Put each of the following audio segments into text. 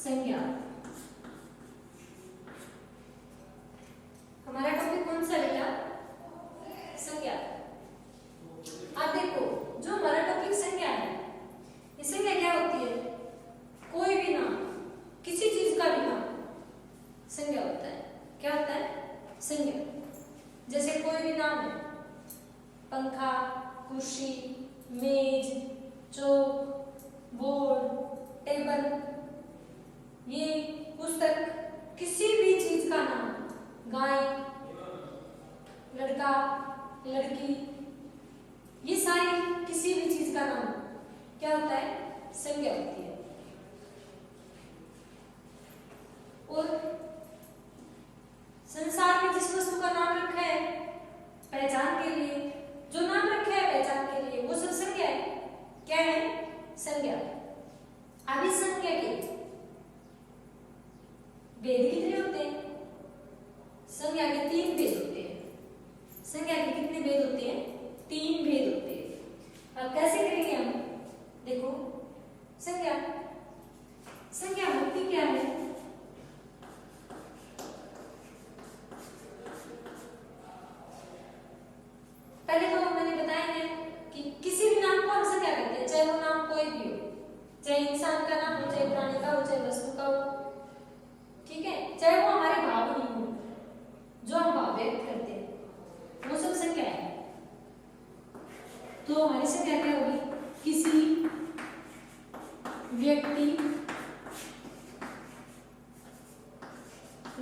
संज्ञा। हमारा टॉपिक कौन सा बेटा? संज्ञा। अब देखो जो हमारा टॉपिक संज्ञा है, ये संज्ञा क्या होती है? कोई भी नाम, किसी चीज का भी नाम संज्ञा होता है। क्या होता है? संज्ञा। जैसे कोई भी नाम है, पंखा, कुर्सी, मेज, चौक, बोर्ड, टेबल, ये पुस्तक, किसी भी चीज का नाम, गाय, लड़का, लड़की, ये सारी किसी भी चीज का नाम क्या होता है? संज्ञा होती है। और संसार में जिस वस्तु का नाम रखा है पहचान के लिए, जो नाम रखा है पहचान के लिए, वो सब संज्ञा है। क्या है? संज्ञा। अब इस संज्ञा के भेद कितने होते हैं? संज्ञा के 3 भेद होते हैं। संज्ञा के कितने भेद होते हैं? 3 भेद होते हैं। अब कैसे करेंगे हम? देखो, संज्ञा होती क्या है? पहले तो मैंने बताया है कि किसी भी नाम को हम संज्ञा कहते हैं, चाहे वो नाम कोई भी हो, चाहे इंसान का नाम हो, चाहे प्राणी का हो, चाहे वस्तु का हो, ठीक है, चाहे वो हमारे भाव नहीं हो, जो हम भाव व्यक्त करते हैं, वो सब संज्ञा है। तो हमारी संज्ञा क्या होगी? किसी व्यक्ति,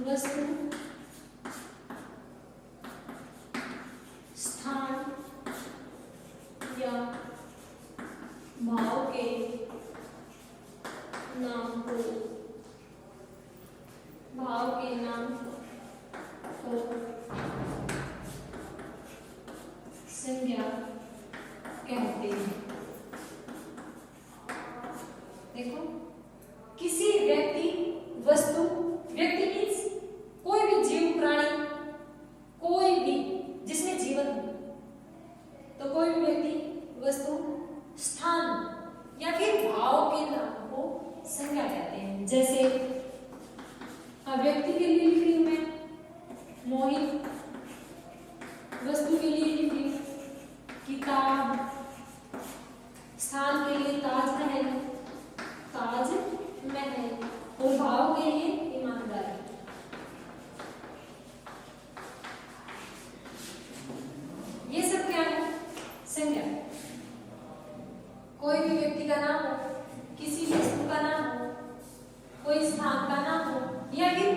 वस्तु, स्थान या भाव के नाम को, भाव के नाम को संज्ञा कहते हैं। देखो, किसी व्यक्ति, वस्तु, व्यक्ति मीन्स कोई भी जीव, प्राणी, कोई भी जिसमें जीवन हो, तो कोई भी व्यक्ति, वस्तु, स्थान या फिर भाव के नाम को संज्ञा कहते हैं। जैसे व्यक्ति के लिए लिख रही हूं मैं मोहित, वस्तु के लिए लिख रही हूं किताब, स्थान के लिए ताजमहल, ताजमहल, और भाव के लिए ईमानदारी। ये सब क्या है? संज्ञा। कोई भी व्यक्ति का नाम हो, किसी वस्तु का नाम हो, कोई स्थान का नाम हो, या फिर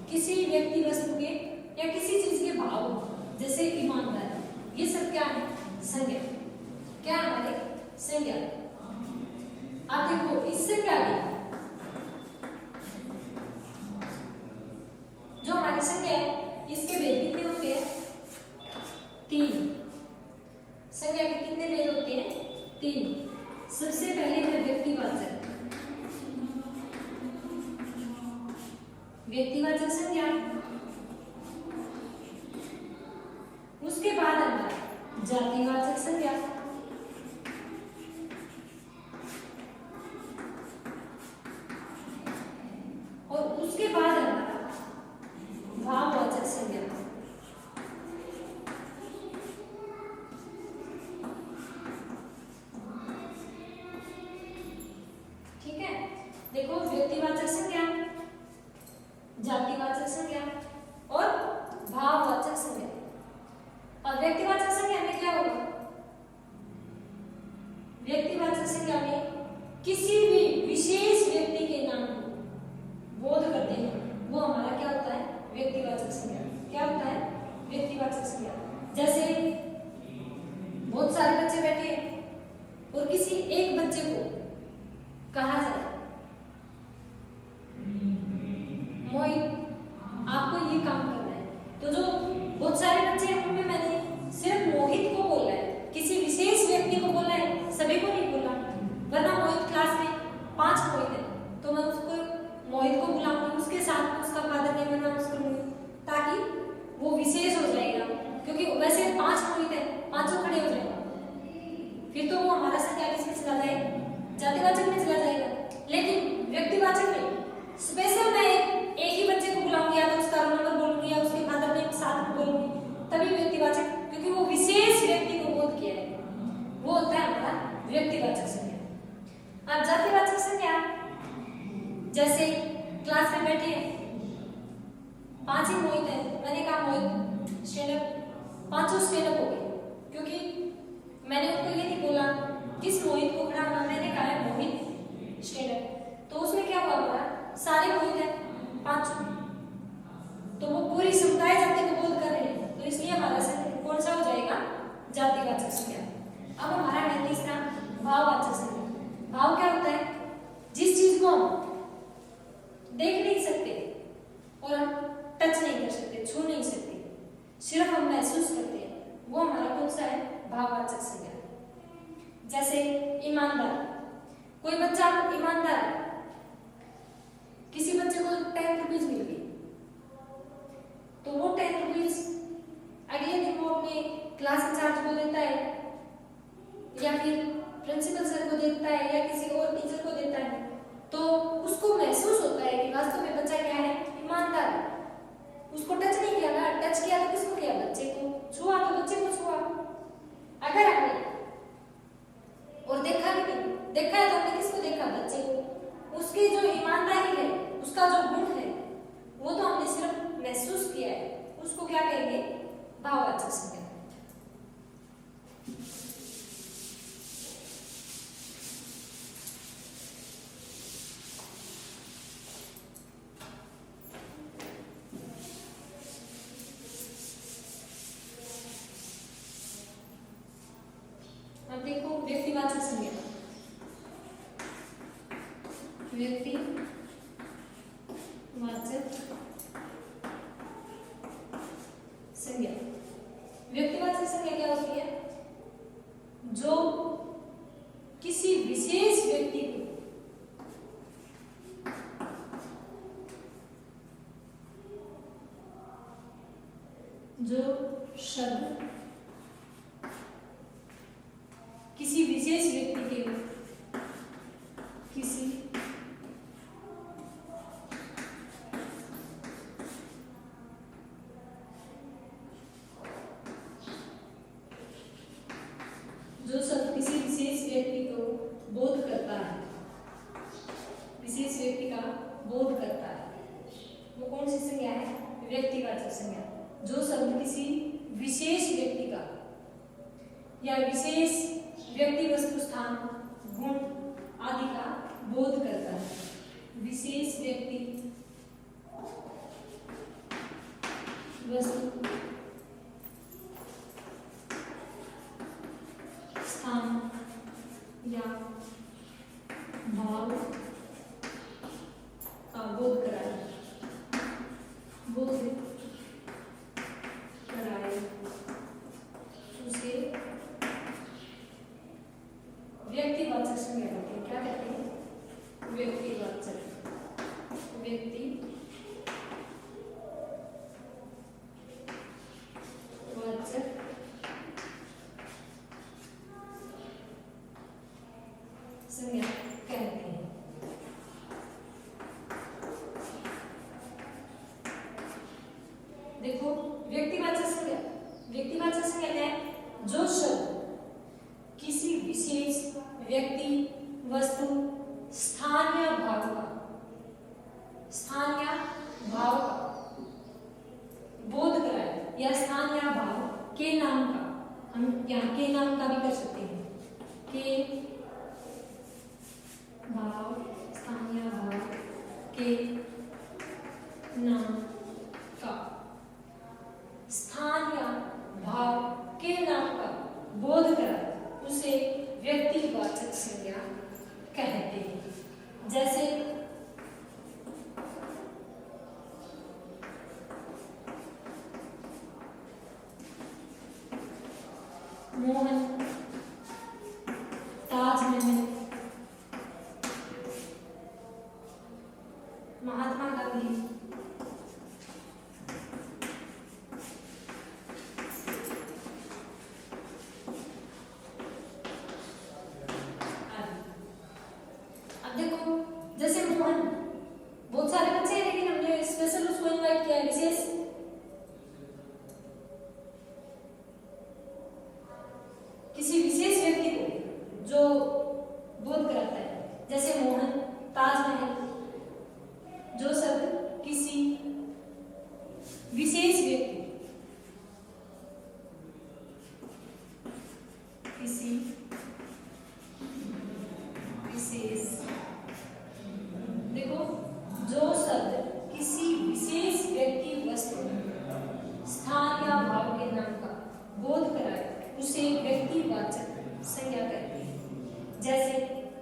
किसी व्यक्ति, वस्तु के या किसी चीज के भाव हो, जैसे ईमानदारी, ये सब क्या है? संज्ञा। क्या हमारे? संज्ञा। आप देखो, इस संज्ञा में जो हमारी संज्ञा है, इसके भेद कितने होते हैं? 3। संज्ञा के कितने भेद होते हैं? 3। सबसे पहले है व्यक्तिवाचक। व्यक्तिवाचक संज्ञा, उसके बाद हमारा जातिवाचक संज्ञा, और उसके बाद हमारा भाववाचक संज्ञा। ठीक है, देखो, व्यक्तिवाचक संज्ञा, जातिवाचक संज्ञा और भाववाचक संज्ञा। और व्यक्तिवाचक संज्ञा में क्या होगा? व्यक्तिवाचक संज्ञा में किसी भी विशेष व्यक्ति के नाम को बोध करते हैं, वो हमारा क्या होता है? व्यक्तिवाचक संज्ञा। क्या होता है? व्यक्तिवाचक संज्ञा। जैसे बहुत सारे बच्चे बैठे हैं और किसी एक बच्चे को कहा जाए मोहित, आपको ये काम करना है, तो जो बहुत सारे बच्चे हैं उनमें मैंने सिर्फ मोहित को बोला है, किसी विशेष व्यक्ति को बोला है, सभी को नहीं बोला। वरना मोहित क्लास में 5 मोहित है, तो मैं उसको मोहित को बुलाऊंगी, उसके साथ में उसका फादर नेम अनाउंस करूंगी, ताकि वो विशेष हो जाएगा, क्योंकि वैसे 5 मोहित है, 5 खड़े हो जाएंगे, फिर तो वो हमारा संज्ञा किसमें चला जाएगा? जातिवाचक में चला जाएगा। लेकिन व्यक्तिवाचक में स्पेशल मैं एक ही बच्चे को बुलाऊंगी या तो उसका रोल नंबर बोलूंगी या उसके फादर नेम साथ में बोलूंगी, तभी व्यक्तिवाचक, क्योंकि वो विशेष व्यक्ति को बोध किया है, वो होता है हमारा व्यक्तिवाचक संज्ञा। अब जातिवाचक संज्ञा, जैसे क्लास में बैठे 5 ही मोहित है, मैंने कहा मोहित स्टैंड अप, 5 स्टैंड अप हो गए, क्योंकि मैंने उनको ये नहीं बोला किस मोहित को खड़ा होना, मैंने कहा है मोहित स्टैंड अप, तो उसमें क्या हुआ हमारा, सारे मोहित है 5, तो वो पूरी समुदाय जाति को बोध कर रहे हैं, तो इसलिए हमारा कौन सा हो जाएगा, जातिवाचक संज्ञा। अब हमारा है तीसरा भाववाचक संज्ञा। भाव क्या होता है, जिस चीज को हम देख नहीं सकते और हम टच नहीं कर सकते, छू नहीं सकते, सिर्फ हम महसूस करते हैं, वो हमारा कौन सा है, भाववाचक संज्ञा। जैसे ईमानदार, कोई बच्चा ईमानदार है, किसी बच्चे को 10 रुपीज मिल गई, तो वो 10 रुपीज अगले दिन वो अपने क्लास इंचार्ज को देता है या फिर प्रिंसिपल सर को देता है या किसी और टीचर को देता है, तो उसको महसूस होता है कि वास्तव में बच्चा क्या है, ईमानदार है। उसको टच नहीं किया ना, टच किया तो किसको किया, बच्चे को, छुआ तो बच्चे को छुआ। अगर हमने और देखा भी नहीं, देखा है तो हमने किसको देखा, बच्चे को, उसकी जो ईमानदारी है, उसका जो गुण है, वो तो हमने सिर्फ महसूस किया है, उसको क्या कहेंगे, भाववाचक संज्ञा। अब देखो व्यक्तिवाचक संज्ञा, व्यक्तिवाचक संज्ञा, व्यक्तिवाचक संज्ञा क्या होती है, जो किसी विशेष व्यक्ति को जो शब्द किसी विशेष व्यक्ति के किसी जो शब्द किसी विशेष व्यक्ति को बोध करता है, विशेष व्यक्ति का बोध करता है, वो कौन सी संज्ञा है, व्यक्तिवाचक संज्ञा। जो शब्द किसी विशेष व्यक्ति का या विशेष व्यक्ति वस्तु स्थान गुण आदि का बोध करता है, विशेष व्यक्ति वस्तु स्थान या भाव का बोध कराए, बोध कराए, उसे व्यक्तिवाचक संज्ञा कहते हैं। क्या कहते हैं, व्यक्तिवाचक, व्यक्तिवाचक संज्ञा कहते हैं। देखो व्यक्तिवाचक संज्ञा, व्यक्तिवाचक संज्ञा क्या है, जो शब्द किसी विशेष व्यक्ति वस्तु स्थान या भाव का, स्थान या भाव का बोध कराए, या स्थान या भाव के नाम का, हम यहाँ के नाम का भी कर सकते हैं, के भाव, स्थान या भाव के नाम का, स्थान या भाव के नाम का बोध कराए, उसे व्यक्तिवाचक संज्ञा कहते हैं। जैसे मोहन, ताजमहल, महात्मा गांधी, देखो जैसे किसी विशेष, देखो जो शब्द किसी विशेष व्यक्ति, वस्तु, स्थान या भाव के नाम का बोध कराए उसे व्यक्तिवाचक संज्ञा कहते हैं। जैसे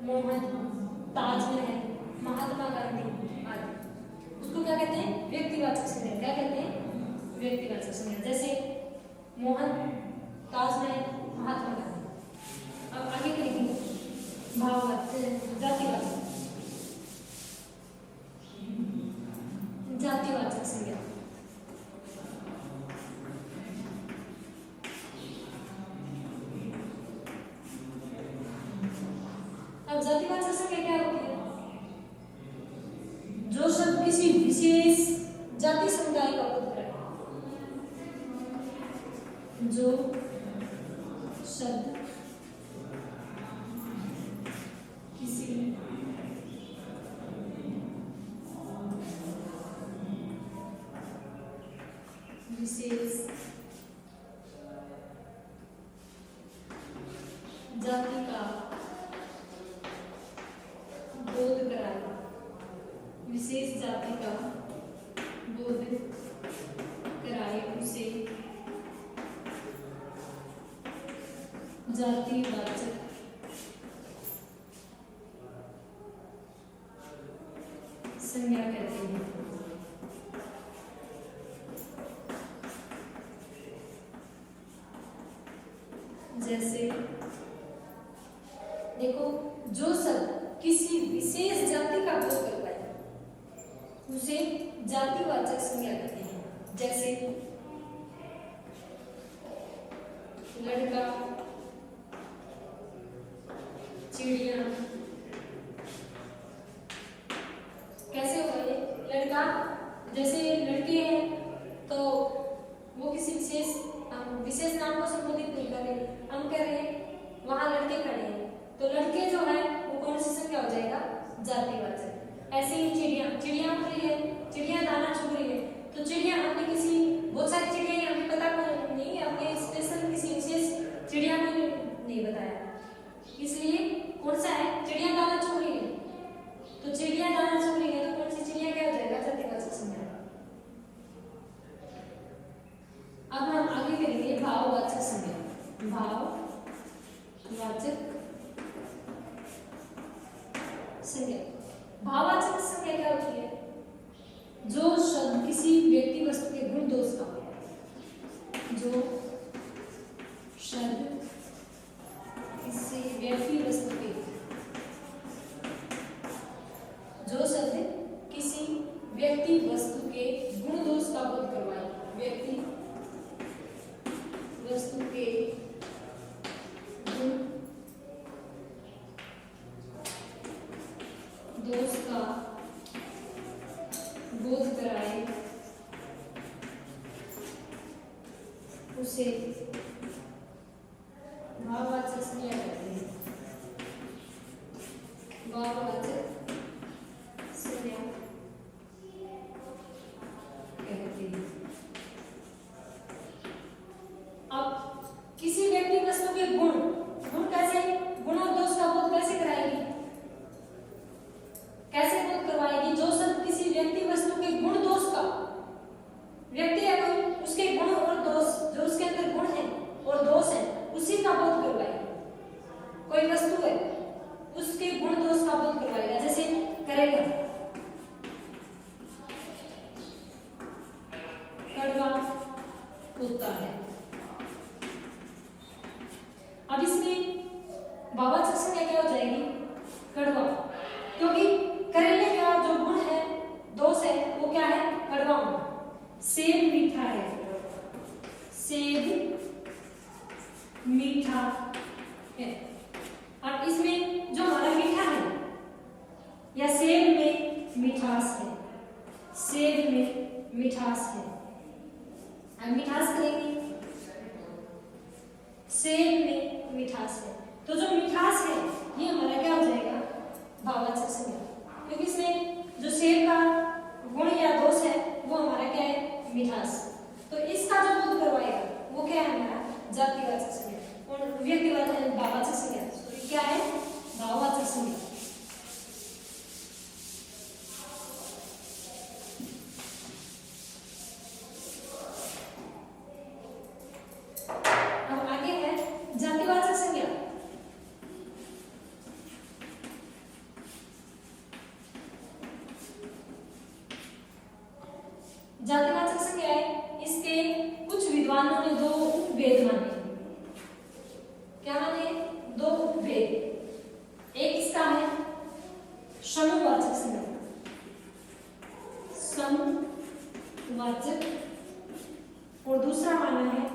मोहन, ताजमहल, महात्मा गांधी आदि, उसको क्या कहते हैं? व्यक्तिवाचक संज्ञा। क्या कहते हैं? व्यक्तिवाचक संज्ञा। जैसे मोहन, ताजमहल, महात्मा गांधी। अब आगे करेंगे भाववाचक, जातिवाचक, जातिवाचक संज्ञा। अब जातिवाचक संज्ञा क्या होती है? जो शब्द किसी विशेष जाति समुदाय का बोध करे, जो शब्द किसी विशेष जाति का बोध कराए, विशेष जाति का बोध कराए उसे जातिवाचक संज्ञा कहते हैं। जैसे देखो, जो शब्द किसी विशेष जाति का बोध करवाए उसे जातिवाचक संज्ञा कहते हैं। जैसे लड़का, चिड़िया। कैसे होगा ये? लड़का, जैसे लड़के हैं तो वो किसी विशेष नाम को संबोधित नहीं कर रहे, हम कह रहे हैं वहां लड़के खड़े हैं, तो लड़के जो है वो कौन सी संज्ञा हो जाएगा? जातिवाचक। ऐसे ही चिड़िया, चिड़िया खड़ी है, चिड़िया दाना चुग रही है, तो चिड़िया हमने किसी, बहुत सारी चिड़िया हमें पता नहीं, अपने स्पेशल किसी विशेष चिड़िया को नहीं बताया, इसलिए कौन सा है? चिड़िया दाना चुग रही है, तो चिड़िया दाना चुग रही है तो कौन सी चिड़िया क्या हो जाएगा? जातिवाचक संज्ञा। अब हम आगे करेंगे भाववाचक संज्ञा। भाववाचक संज्ञा। भाववाचक संज्ञा क्या होती है? जो शब्द किसी व्यक्ति, वस्तु के गुण दोष का, जो शब्द किसी व्यक्ति, वस्तु के, जो शब्द किसी व्यक्ति, वस्तु के गुण दोष का बोध करवाए, व्यक्ति, वस्तु के गुण दोष का बोध कराए उसे भाववाचक संज्ञा कहते हैं। भाववाचक संज्ञा कहते हैं। अब किसी व्यक्ति, वस्तु के गुण कैसे, गुण और दोष का बोध कैसे कराएगी? कैसे बोध करवाएगी? जो शब्द किसी व्यक्ति, वस्तु के गुण दोष का, व्यक्ति है कोई, उसके गुण और दोष, जो उसके अंदर गुण है और दोष है, उसी का बोध करवाएगी। कोई वस्तु है, उसके गुण दोष का बोध करवाएगा। जैसे करेगा, कड़वा कुत्ता है। अब इसमें भाववाचक संज्ञा क्या हो जाएगी? कड़वा, क्योंकि करेले का जो गुण है, दोष है, वो क्या है? कड़वा होना। सेब मीठा है, सेब मीठा है। अब इसमें जो हमारा मीठा है, या सेब में मिठास है, सेब में मिठास है। अब मिठास करेंगे, सेब में मिठास है, तो जो मिठास है ये हमारा क्या हो जाएगा? भाववाचक संज्ञा, क्योंकि इसमें जो सेब का गुण या दोष है वो हमारा क्या है? मिठास। तो इसका जो बोध करवाएगा वो क्या है? हमारा जातिवाचक संज्ञा। और व्यक्तिवाचक भेद। एक इसका है समूहवाचक संज्ञा, समूहवाचक, और दूसरा माना है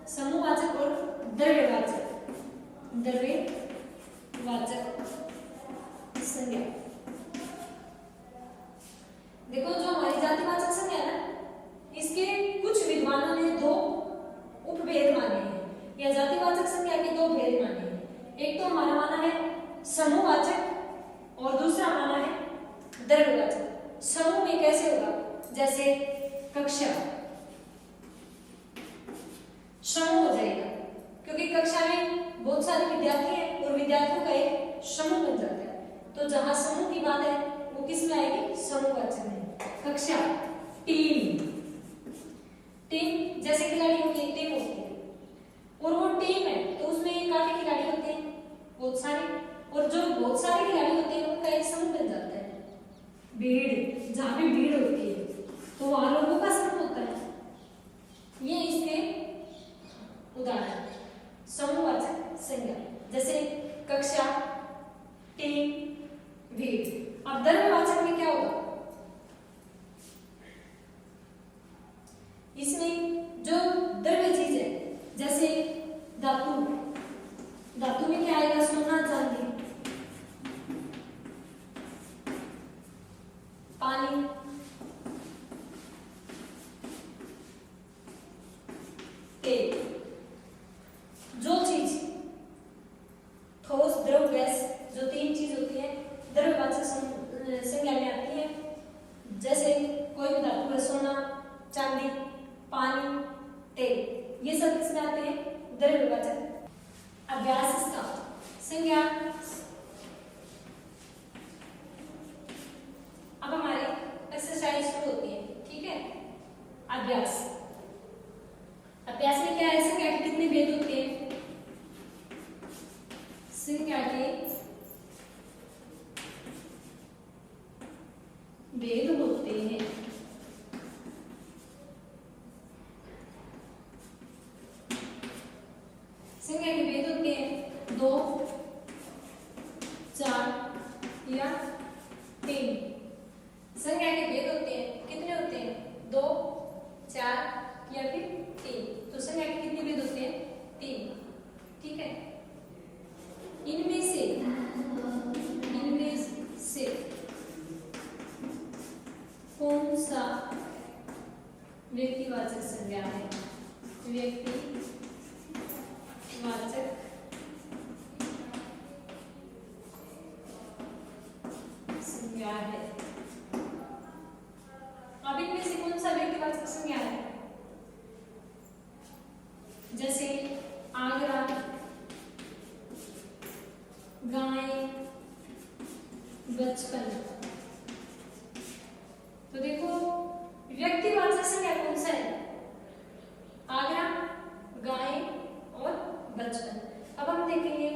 समूहवाचक और द्रव्यवाचक, द्रव्यवाचक संज्ञा। देखो जो हमारी जातिवाचक संज्ञा है ना, इसके कुछ विद्वानों ने दो उपभेद माने हैं, या जातिवाचक संज्ञा के दो भेद माने हैं। एक तो हमारा माना है समूहवाचक और दूसरा माना है द्रव्यवाचक। समूह में कैसे होगा, जैसे कक्षा, समूह हो जाएगा क्योंकि कक्षा में बहुत सारे विद्यार्थी हैं और विद्यार्थियों का एक समूह बन जाता है। तो जहां समूह की बात है वो किस में आएगी, समूहवाचक में। कक्षा, टीम, टीम जैसे खिलाड़ी होती है, टीम होती है, और वो टीम है तो उसमें काफी खिलाड़ी होते हैं, बहुत सारे, और जो बहुत सारे खिलाड़ी होते हैं उनका एक समूह बन जाता है। भीड़, जहां पे भीड़ होती है तो वहां लोगों का समूह होता है। ये इसके उदाहरण समूहवाचक संज्ञा, जैसे कक्षा, टीम, भीड़। अब द्रव्यवाचक में क्या होगा, इसमें जो द्रव्य चीज है जैसे धातु, धातु में क्या आएगा, सोना, चांदी, पानी, तेल। जो चीज ठोस, द्रव, गैस, जो तीन चीज होती है द्रव्यवाचक संज्ञा में आती है। जैसे कोई भी धातु है, सोना, चांदी, पानी, तेल, ये सब किसमें आते हैं, द्रव्यवाचक। अभ्यास इसका संज्ञा। अब हमारी एक्सरसाइज शुरू होती है, ठीक है। अभ्यास, अभ्यास में क्या है, संज्ञा के कितने भेद होते हैं, संज्ञा के भेद होते हैं। संज्ञा के भेद होते हैं 2, 4 या 3। संज्ञा के भेद होते हैं, कितने होते हैं, 2, 4 या फिर 3। तो संज्ञा के कितने भेद होते हैं, 3, ठीक है। इनमें से कौन सा व्यक्तिवाचक संज्ञा है, व्यक्तिवाचक संज्ञा है। अब इनमें से कौन सा व्यक्तिवाचक संज्ञा है, जैसे आगरा, गाय, बचपन। तो देखो व्यक्तिवाचक संज्ञा कौन सा है, आगरा, गाय और बचपन। अब हम देखेंगे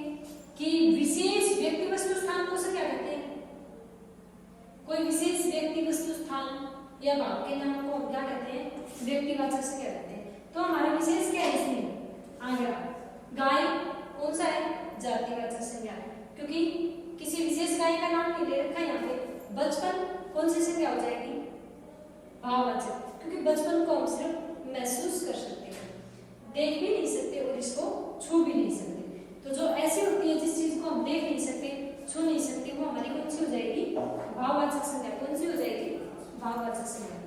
कि विशेष व्यक्ति वस्तु स्थान को संज्ञा कहते हैं। कोई विशेष व्यक्ति वस्तु स्थान या भाव के नाम को हम क्या कहते हैं, व्यक्तिवाचक संज्ञा कहते हैं। तो हमारा विशेष क्या है इसमें, आगरा। गाय कौन सा है, जातिवाचक संज्ञा, क्योंकि किसी विशेष गाय का नाम नहीं ले रखा यहाँ पे। बचपन कौन सी संज्ञा हो जाएगी, भाववाचक, क्योंकि बचपन को हम सिर्फ महसूस कर सकते हैं, देख भी नहीं सकते और इसको छू भी नहीं सकते। तो जो ऐसी होती है जिस चीज को हम देख नहीं सकते, छू नहीं सकते, वो हमारी कौन सी हो जाएगी, भाववाचक संज्ञा। कौन सी हो जाएगी, भाववाचक संज्ञा।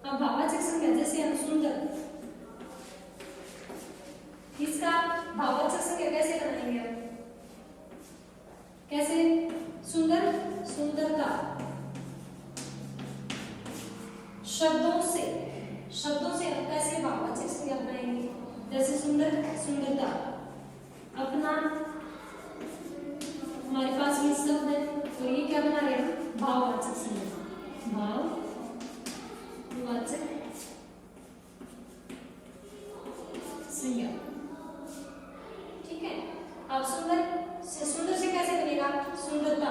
अब भाववाचक संज्ञा जैसे हम सुंदर, इसका भाववाचक संज्ञा कैसे बनाएंगे हम, कैसे, सुंदर, सुंदरता, शब्दों से हम कैसे भाववाचक संज्ञा बनाएंगे, जैसे सुंदर, सुंदरता। अपना, हमारे पास ये शब्द है तो ये क्या बना रहे हैं, भाववाचक संज्ञा, भाववाचक संज्ञा, ठीक है। अब सुंदर से कैसे बनेगा, सुंदरता।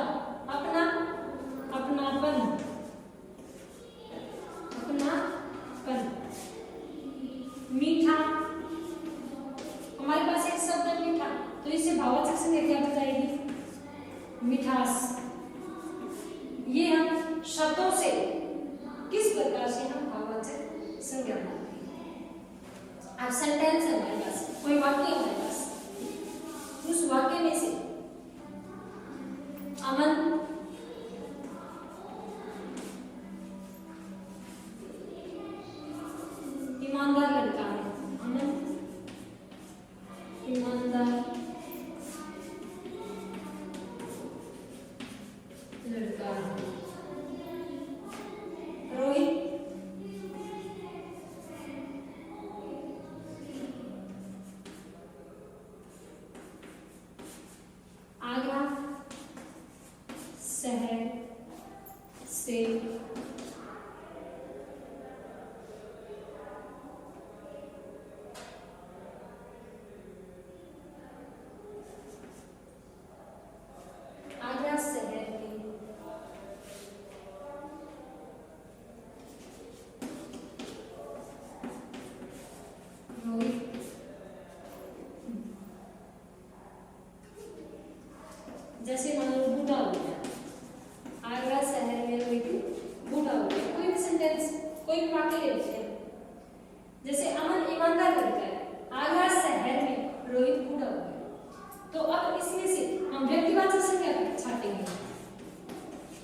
मिठास। ये हम शब्दों से किस प्रकार से हम भाववाचक संज्ञा बनाते हैं। अब सेंटेंस है हमारे पास, कोई वाक्य है हमारे पास, उस वाक्य में से अमन ईमानदार लड़का है, अमन ईमानदार लड़का है। रोहित आगरा शहर से जैसे मान लो बूढ़ा हो गया, आगरा शहर में रोहित बूढ़ा हो गया। कोई भी सेंटेंस, कोई भी वाक्य ले लेते हैं। जैसे अमन ईमानदार लड़का है, आगरा शहर में रोहित बूढ़ा हो गया। तो अब इसमें से हम व्यक्तिवाचक संज्ञा छाटेंगे।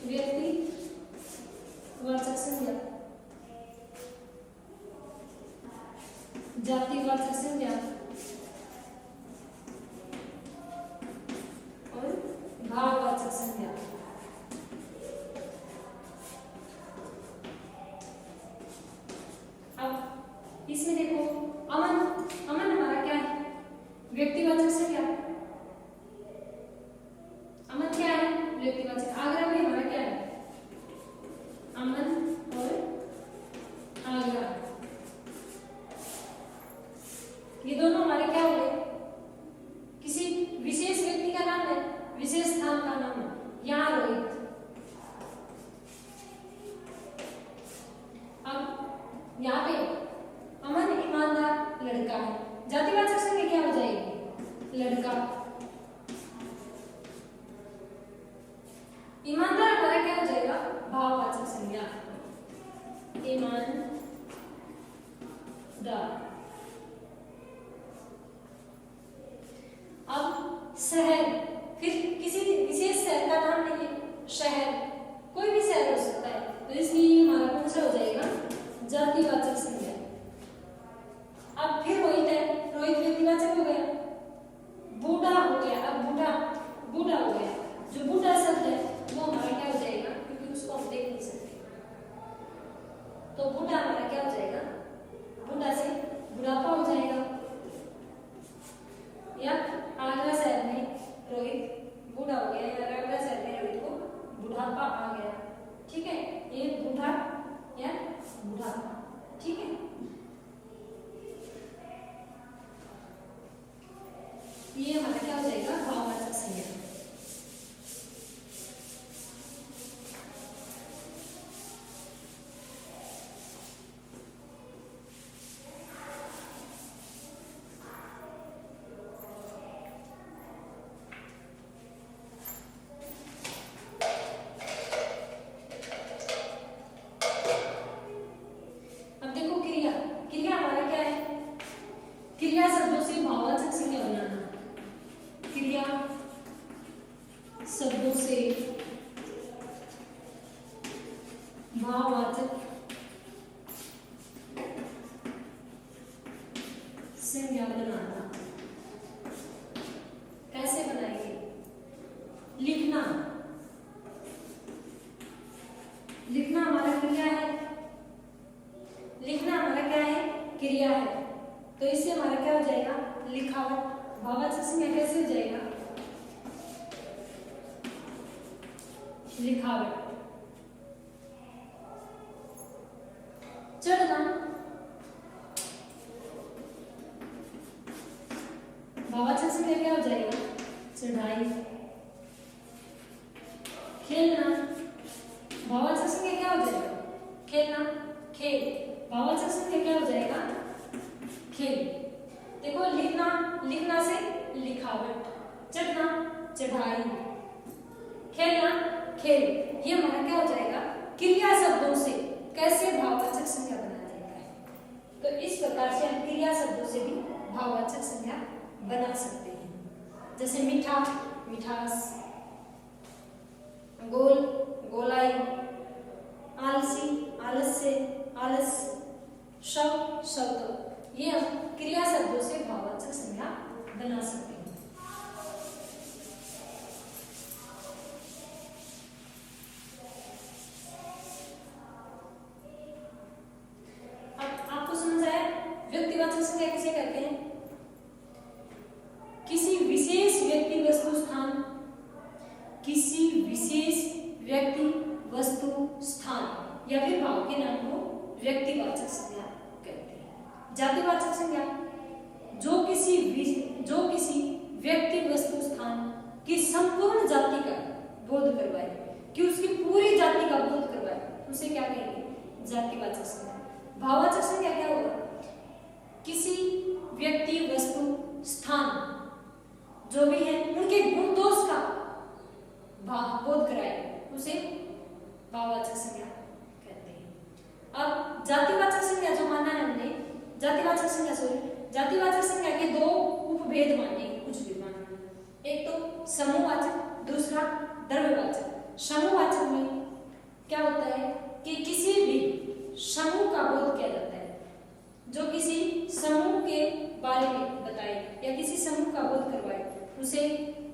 व्यक्तिवाचक संज्ञा, जातिवाचक संज्ञा और भाववाचक संज्ञा। अब इसमें देखो अमन, अमन हमारा क्या है? व्यक्तिवाचक संज्ञा। अमन क्या है? व्यक्तिवाचक। आगरा में हमारा क्या है? अमन और आगरा, ये दोनों हमारे क्या हो गए? किसी विशेष व्यक्ति का नाम है, विशेष स्थान का नाम है। यहाँ रोहित, अब यहाँ पे अमन ईमानदार लड़का है, जातिवाचक संज्ञा क्या हो जाएगी? लड़का। ईमानदार हमारा क्या हो जाएगा? भाववाचक संज्ञा, ईमानदार। अब शहर, फिर किसी विशेष शहर का नाम लिखिए, शहर, कोई भी शहर हो सकता है, तो इसलिए हमारा कौन सा हो जाएगा? जातिवाचक संज्ञा। अब फिर रोहित है, रोहित व्यक्तिवाचक हो गया। बूढ़ा हो गया, अब बूढ़ा हो गया। जो बूढ़ा शब्द है वो हमारा क्या हो जाएगा? क्योंकि उसको हम देख नहीं सकते, तो बूढ़ा हमारा क्या हो जाएगा? बूढ़ा से बुढ़ापा हो जाएगा। या आगरा शहर में रोहित बूढ़ा हो गया, या आगरा शहर में रोहित को बुढ़ापा आ गया। ठीक है, ये बूढ़ा या बुढ़ापा। ठीक है, ये हमारा क्या हो जाएगा? भाववाचक संज्ञा। अब देखो क्रिया, क्रिया हमारा क्या है? क्रिया शब्दों से भाववाचक संज्ञा बनाना। क्रिया शब्दों से भाववाचक संज्ञा बनाना। कैसे बनाएंगे? लिखना, लिखना हमारा क्रिया है, लिखना हमारा क्या है? क्रिया है। तो इससे हमारा क्या हो जाएगा? लिखावट। भाववाचक संज्ञा कैसे हो जाएगा? लिखावट। चढ़ना, भाववाचक संज्ञा क्या हो जाएगा? चढ़ाई। खेलना, भाववाचक संज्ञा क्या हो जाएगा? खेलना, खेल। भाववाचक संज्ञा क्या हो जाएगा? खेल। देखो लिखना, लिखना से लिखावट, चढ़ना चढ़ाई, खेल, ये हमारा क्या हो जाएगा, क्रिया शब्दों से कैसे भाववाचक संज्ञा बनाया जाता है। तो इस प्रकार से हम क्रिया शब्दों से भी भाववाचक संज्ञा बना सकते हैं। जैसे मीठा, मिठास, गोल, गोलाई, आलसी, आलस्य, आलस, शव, शब्द, ये हम क्रिया शब्दों से भाववाचक संज्ञा बना सकते हैं। अब आपको समझ आया व्यक्तिवाचक संज्ञा किसे कहते हैं? किसी विशेष व्यक्ति, वस्तु, स्थान, किसी विशेष व्यक्ति, वस्तु, स्थान या फिर भाव के नाम को व्यक्तिवाचक संज्ञा कहते हैं। जातिवाचक संज्ञा जो किसी व्यक्ति, वस्तु, स्थान की संपूर्ण जाति का बोध करवाए, कि उसकी पूरी जाति का बोध करवाए, उसे क्या कहेंगे? जातिवाचक संज्ञा। भाववाचक संज्ञा क्या होगा? किसी व्यक्ति, वस्तु, स्थान जो भी है उनके गुण दोष का बोध कराए, उसे भाववाचक संज्ञा कहते हैं। अब जातिवाचक संज्ञा जो माना है हमने, जातिवाचक संज्ञा के दो उपभेद माने, कुछ भी माने। एक तो समूहवाचक, दूसरा द्रव्यवाचक। समूहवाचक में क्या होता है कि किसी भी समूह का बोध किया जाता है, जो किसी समूह के बारे में बताए या किसी समूह का बोध करवाए, उसे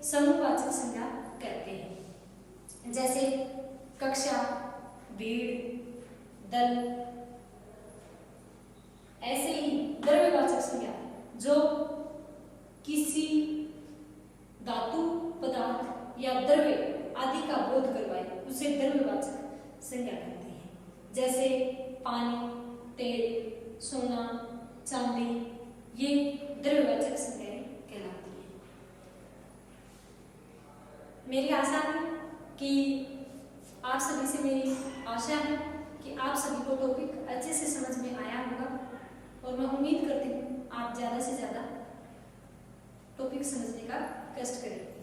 समूहवाचक संज्ञा कहते हैं। जैसे कक्षा, भीड़, दल। ऐसे ही द्रव्यवाचक संज्ञा जो किसी धातु, पदार्थ या द्रव्य आदि का बोध करवाए, उसे द्रव्यवाचक संज्ञा कहते हैं। जैसे पानी, तेल, सोना, चांदी, ये द्रव्यवाचक संज्ञाएं कहलाती हैं। मेरी आशा है कि आप सभी से मेरी आशा है कि आप सभी को टॉपिक अच्छे से समझ में आया होगा, और मैं उम्मीद करती हूँ आप ज़्यादा से ज़्यादा टॉपिक समझने का कष्ट करें।